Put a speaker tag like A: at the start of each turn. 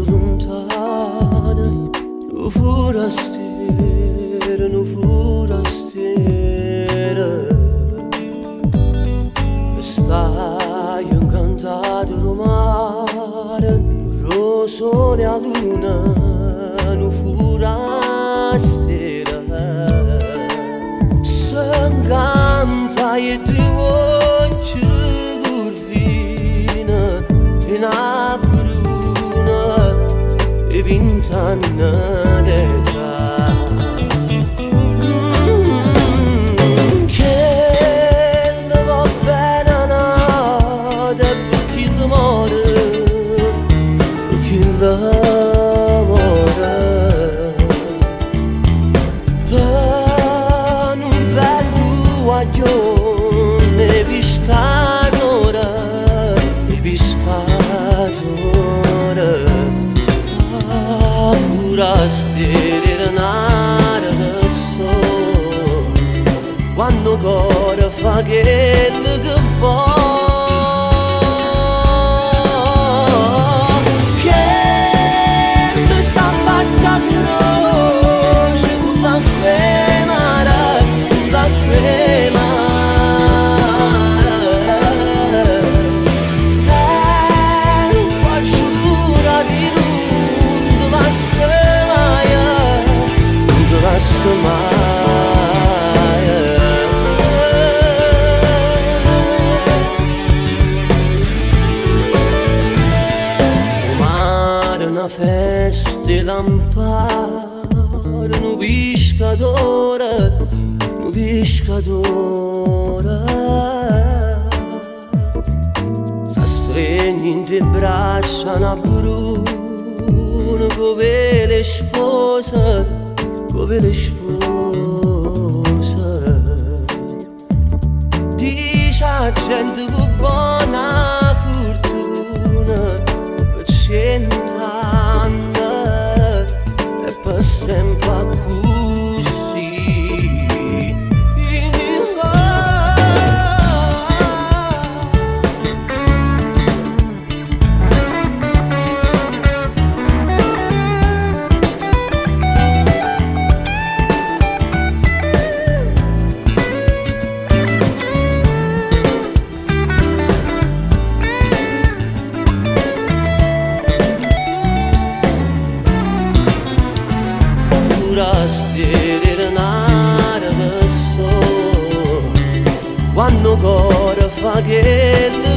A: lontana, nu forastiera, nu forastiera. Stai incantato romare, lo sole a luna, nu forastiera. S'inganta e tu occhi curvina, in bruna e vint'anni d'età. L'amore per un bel guaglione pescatore, pescatore. Forastiera nare del sole, quando cuore fa quello che fa. Una festa lampare, un pescatore, un pescatore. S'astregni in te braccia una bruna, come le spose, come le spose. Dice a gente che buona fortuna, per 100 anni e per sempre così. Forastiera nare del sole, quando cuore fa quello